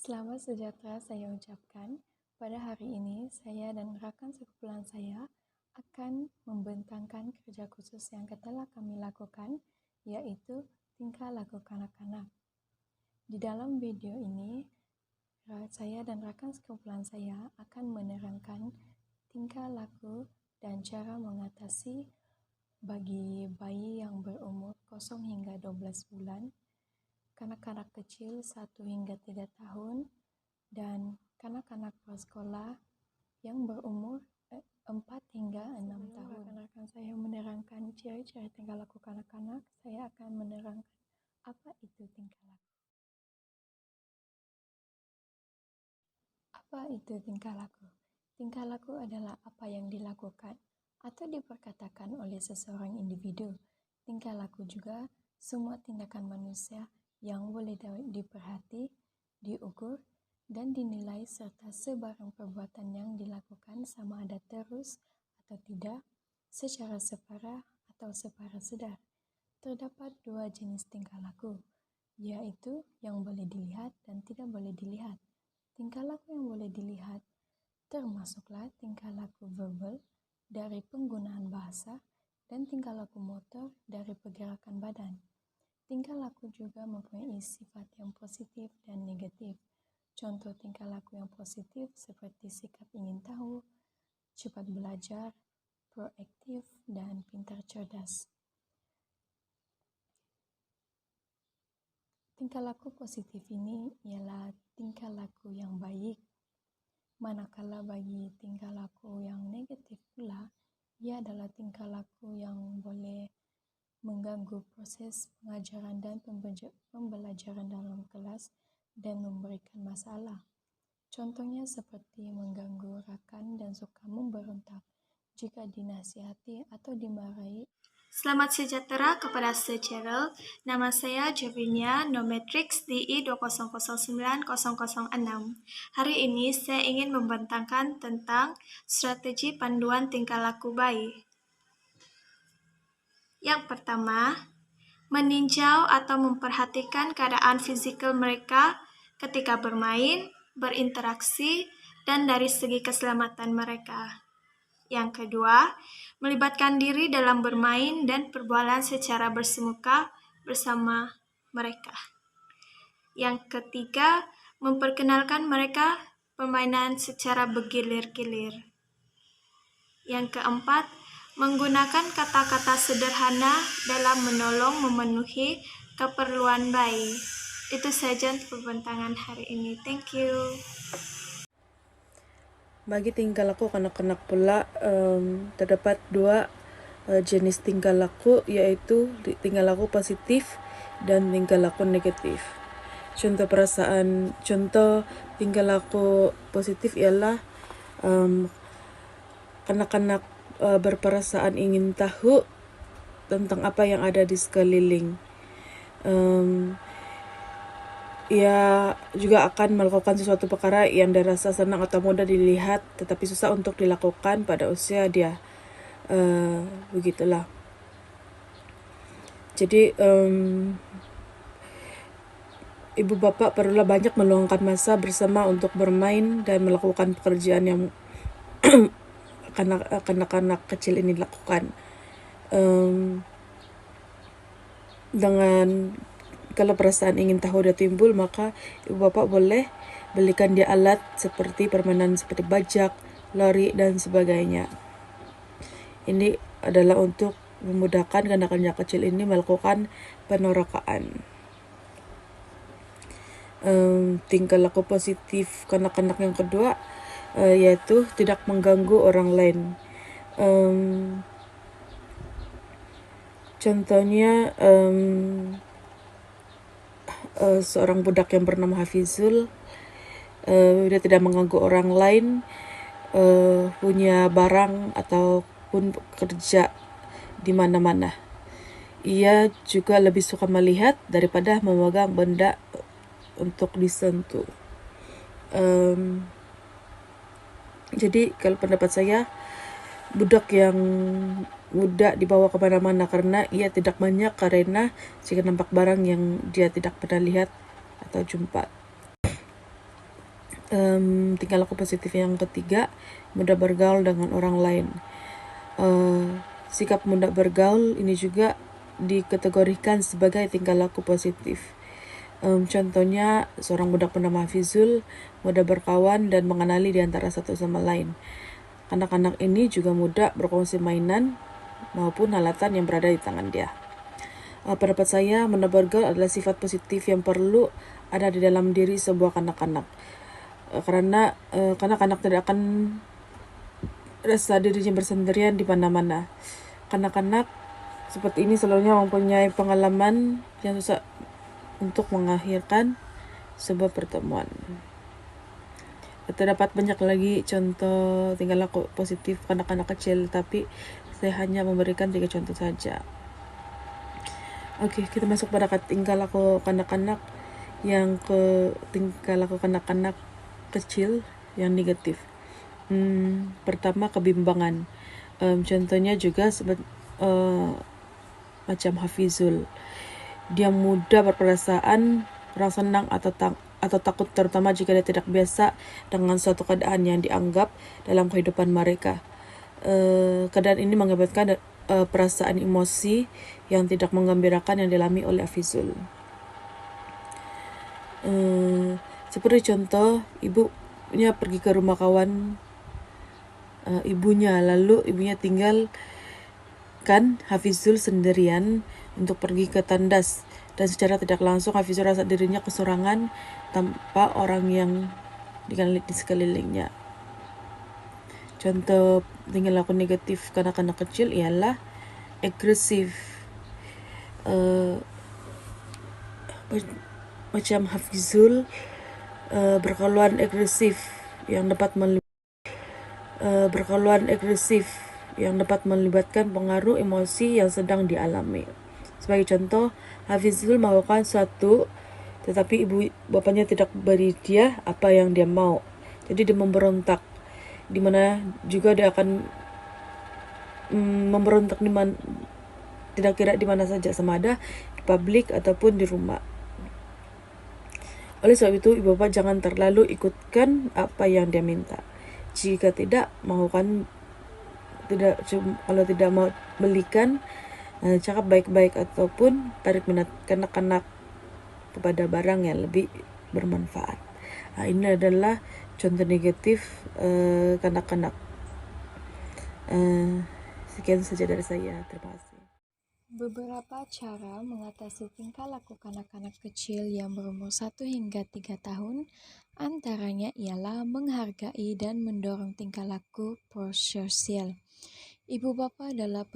Selamat sejahtera saya ucapkan. Pada hari ini, saya dan rakan sekumpulan saya akan membentangkan kerja khusus yang telah kami lakukan, yaitu tingkah laku kanak-kanak. Di dalam video ini, saya dan rakan sekumpulan saya akan menerangkan tingkah laku dan cara mengatasi bagi bayi yang berumur 0 hingga 12 bulan, kanak-kanak kecil 1 hingga 3 tahun, dan kanak-kanak prasekolah yang berumur 4 hingga 6 tahun. Rekan-rekan saya menerangkan ciri-ciri tingkah laku kanak-kanak, saya akan menerangkan apa itu tingkah laku. Apa itu tingkah laku? Tingkah laku adalah apa yang dilakukan atau diperkatakan oleh seseorang individu. Tingkah laku juga semua tindakan manusia yang boleh diperhati, diukur, dan dinilai serta sebarang perbuatan yang dilakukan sama ada terus atau tidak, secara separa atau separa sedar. Terdapat 2 jenis tingkah laku, yaitu yang boleh dilihat dan tidak boleh dilihat. Tingkah laku yang boleh dilihat termasuklah tingkah laku verbal dari penggunaan bahasa dan tingkah laku motor dari pergerakan badan. Tingkah laku juga mempunyai sifat yang positif dan negatif. Contoh tingkah laku yang positif seperti sikap ingin tahu, cepat belajar, proaktif, dan pintar cerdas. Tingkah laku positif ini ialah tingkah laku yang baik. Manakala bagi tingkah laku yang negatif pula, ia adalah tingkah laku yang boleh mengganggu proses pengajaran dan pembelajaran dalam kelas dan memberikan masalah. Contohnya seperti mengganggu rakan dan suka memberontak jika dinasihati atau dimarahi. Selamat sejahtera kepada Sir Cheryl. Nama saya Javinia Nometrix DI 2009006. Hari ini saya ingin membentangkan tentang strategi panduan tingkah laku bayi. Yang pertama, meninjau atau memperhatikan keadaan fisikal mereka ketika bermain, berinteraksi, dan dari segi keselamatan mereka. Yang kedua, melibatkan diri dalam bermain dan perbualan secara bersemuka bersama mereka. Yang ketiga, memperkenalkan mereka permainan secara bergilir-gilir. Yang keempat, menggunakan kata-kata sederhana dalam menolong memenuhi keperluan bayi. Itu saja untuk pembentangan hari ini. Thank you. Bagi tingkah laku kanak-kanak pula, terdapat 2 jenis tingkah laku, yaitu tingkah laku positif dan tingkah laku negatif. Contoh tingkah laku positif ialah kanak-kanak berperasaan ingin tahu tentang apa yang ada di sekeliling. Ia juga akan melakukan sesuatu perkara yang dirasa senang atau mudah dilihat tetapi susah untuk dilakukan pada usia dia. Begitulah. Jadi ibu bapak perlulah banyak meluangkan masa bersama untuk bermain dan melakukan pekerjaan yang kanak-kanak kecil ini lakukan. Dengan kalau perasaan ingin tahu dia timbul, maka ibu bapak boleh belikan dia alat seperti permainan seperti bajak, lari, dan sebagainya. Ini adalah untuk memudahkan kanak-kanak kecil ini melakukan penorokaan. Tingkah laku positif kanak-kanak yang kedua yaitu tidak mengganggu orang lain. Contohnya seorang budak yang bernama Hafizul, dia tidak mengganggu orang lain, punya barang ataupun kerja di mana-mana. Ia juga lebih suka melihat daripada memegang benda untuk disentuh. Jadi kalau pendapat saya, budak yang mudah dibawa kemana-mana karena ia tidak banyak karena jika nampak barang yang dia tidak pernah lihat atau jumpa. Tingkah laku positif yang ketiga, mudah bergaul dengan orang lain. Sikap mudah bergaul ini juga dikategorikan sebagai tingkah laku positif. Contohnya, seorang budak bernama Hafizul mudah berkawan dan mengenali di antara satu sama lain. Anak-anak ini juga mudah berkongsi mainan maupun alatan yang berada di tangan dia. Pendapat saya, mudah bergaul adalah sifat positif yang perlu ada di dalam diri sebuah kanak-kanak. Karena kanak-kanak tidak akan rasa dirinya bersendirian di mana-mana. Kanak-kanak seperti ini selalunya mempunyai pengalaman yang susah untuk mengakhirkan sebuah pertemuan. Terdapat banyak lagi contoh tingkah laku positif kanak-kanak kecil, tapi saya hanya memberikan 3 contoh saja. Oke, kita masuk pada tingkah laku kanak-kanak tingkah laku kanak-kanak kecil yang negatif. Pertama, kebimbangan. Contohnya juga macam Hafizul. Dia mudah berperasaan kurang senang atau takut, terutama jika dia tidak biasa dengan suatu keadaan yang dianggap dalam kehidupan mereka. Keadaan ini mengakibatkan perasaan emosi yang tidak menggembirakan yang dialami oleh Hafizul. Seperti contoh, ibunya pergi ke rumah kawan ibunya, lalu ibunya tinggalkan Hafizul sendirian untuk pergi ke tandas, dan secara tidak langsung Hafizul rasa dirinya kesorangan tanpa orang yang dikenali di sekelilingnya. Contoh tingkah laku negatif kanak-kanak kecil ialah agresif. Macam Hafizul berkeluhan agresif yang dapat melibatkan pengaruh emosi yang sedang dialami. Sebagai contoh, Hafizul melakukan sesuatu tetapi ibu bapaknya tidak beri dia apa yang dia mau. Jadi dia memberontak, dimana juga dia akan memberontak tidak kira di mana saja, sama ada di publik ataupun di rumah. Oleh sebab itu, ibu bapak jangan terlalu ikutkan apa yang dia minta. Jika tidak kalau tidak mau belikan, cakap baik-baik ataupun tarik minat kanak-kanak kepada barang yang lebih bermanfaat. Ini adalah contoh negatif kanak-kanak. Sekian saja dari saya. Terima kasih. Beberapa cara mengatasi tingkah laku kanak-kanak kecil yang berumur 1 hingga 3 tahun antaranya ialah menghargai dan mendorong tingkah laku prososial. Ibu bapa adalah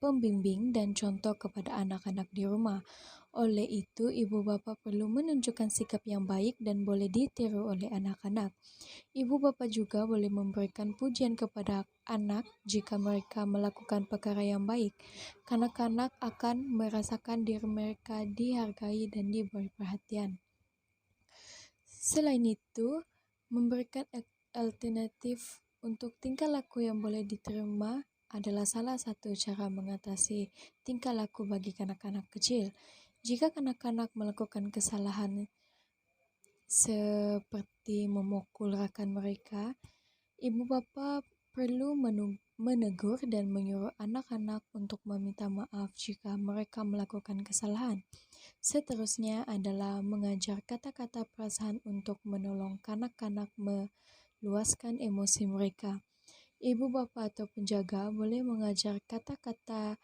pembimbing dan contoh kepada anak-anak di rumah. Oleh itu, ibu bapa perlu menunjukkan sikap yang baik dan boleh ditiru oleh anak-anak. Ibu bapa juga boleh memberikan pujian kepada anak jika mereka melakukan perkara yang baik. Kanak-kanak akan merasakan diri mereka dihargai dan diberi perhatian. Selain itu, memberikan alternatif untuk tingkah laku yang boleh diterima adalah salah satu cara mengatasi tingkah laku bagi kanak-kanak kecil. Jika kanak-kanak melakukan kesalahan seperti memukul rakan mereka, ibu bapa perlu menegur dan menyuruh anak-anak untuk meminta maaf jika mereka melakukan kesalahan. Seterusnya adalah mengajar kata-kata perasaan untuk menolong kanak-kanak meluaskan emosi mereka. Ibu bapa atau penjaga boleh mengajar kata-kata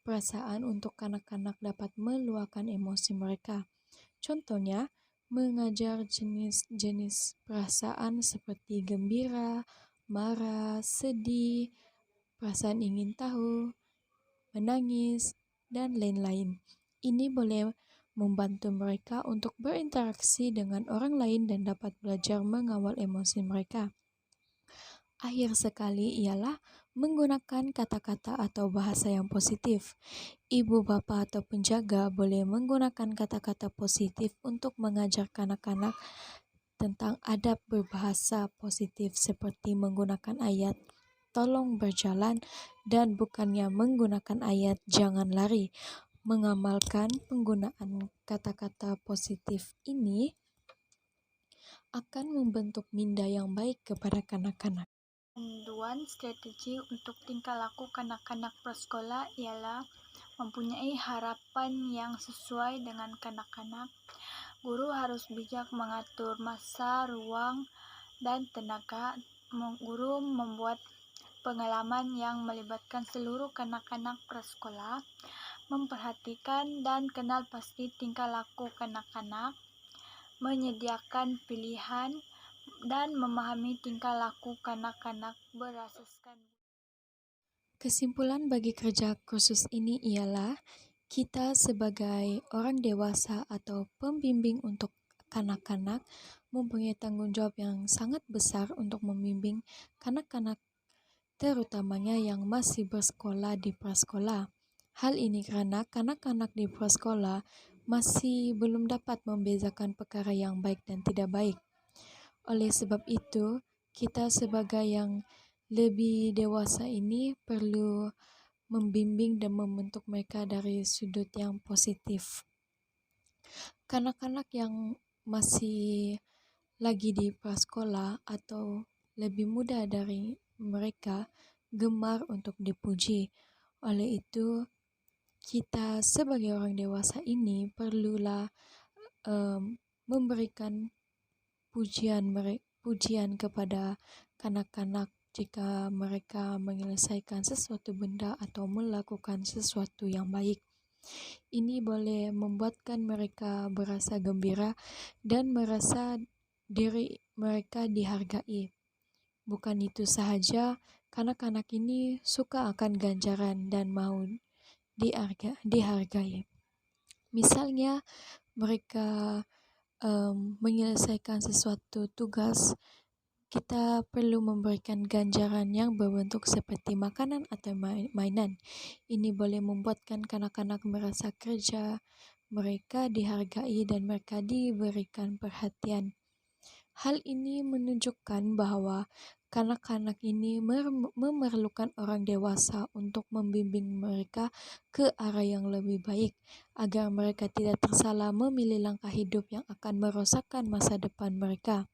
perasaan untuk kanak-kanak dapat meluapkan emosi mereka. Contohnya, mengajar jenis-jenis perasaan seperti gembira, marah, sedih, perasaan ingin tahu, menangis, dan lain-lain. Ini boleh membantu mereka untuk berinteraksi dengan orang lain dan dapat belajar mengawal emosi mereka. Akhir sekali ialah menggunakan kata-kata atau bahasa yang positif. Ibu bapa atau penjaga boleh menggunakan kata-kata positif untuk mengajar kanak-kanak tentang adab berbahasa positif seperti menggunakan ayat tolong berjalan dan bukannya menggunakan ayat jangan lari. Mengamalkan penggunaan kata-kata positif ini akan membentuk minda yang baik kepada kanak-kanak. Panduan strategi untuk tingkah laku kanak-kanak prasekolah ialah mempunyai harapan yang sesuai dengan kanak-kanak. Guru harus bijak mengatur masa, ruang, dan tenaga. Guru membuat pengalaman yang melibatkan seluruh kanak-kanak prasekolah, memperhatikan dan kenal pasti tingkah laku kanak-kanak, menyediakan pilihan, dan memahami tingkah laku kanak-kanak berasaskan. Kesimpulan bagi kerja kursus ini ialah kita sebagai orang dewasa atau pembimbing untuk kanak-kanak mempunyai tanggung jawab yang sangat besar untuk membimbing kanak-kanak, terutamanya yang masih bersekolah di prasekolah. Hal ini karena kanak-kanak di prasekolah masih belum dapat membezakan perkara yang baik dan tidak baik. Oleh sebab itu, kita sebagai yang lebih dewasa ini perlu membimbing dan membentuk mereka dari sudut yang positif. Kanak-kanak yang masih lagi di prasekolah atau lebih muda dari mereka gemar untuk dipuji. Oleh itu, kita sebagai orang dewasa ini perlulah memberikan pujian kepada kanak-kanak jika mereka menyelesaikan sesuatu benda atau melakukan sesuatu yang baik. Ini boleh membuatkan mereka berasa gembira dan merasa diri mereka dihargai. Bukan itu sahaja, kanak-kanak ini suka akan ganjaran dan mau dihargai. Misalnya, mereka menyelesaikan sesuatu tugas, kita perlu memberikan ganjaran yang berbentuk seperti makanan atau mainan. Ini boleh membuatkan kanak-kanak merasa kerja mereka dihargai dan mereka diberikan perhatian. Hal ini menunjukkan bahwa kanak-kanak ini memerlukan orang dewasa untuk membimbing mereka ke arah yang lebih baik, agar mereka tidak tersalah memilih langkah hidup yang akan merosakkan masa depan mereka.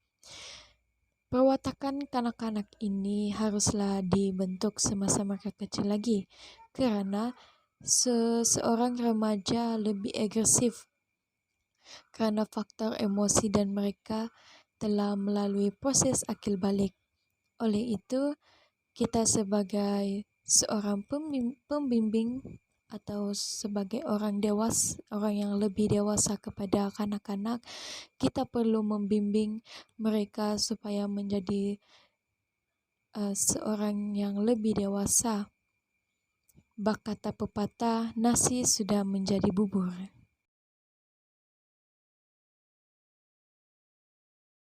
Perwatakan kanak-kanak ini haruslah dibentuk semasa mereka kecil lagi, karena seorang remaja lebih agresif karena faktor emosi dan mereka telah melalui proses akil balik. Oleh itu, kita sebagai seorang pembimbing atau sebagai orang yang lebih dewasa kepada kanak-kanak, kita perlu membimbing mereka supaya menjadi seorang yang lebih dewasa. Bak kata pepatah, nasi sudah menjadi bubur.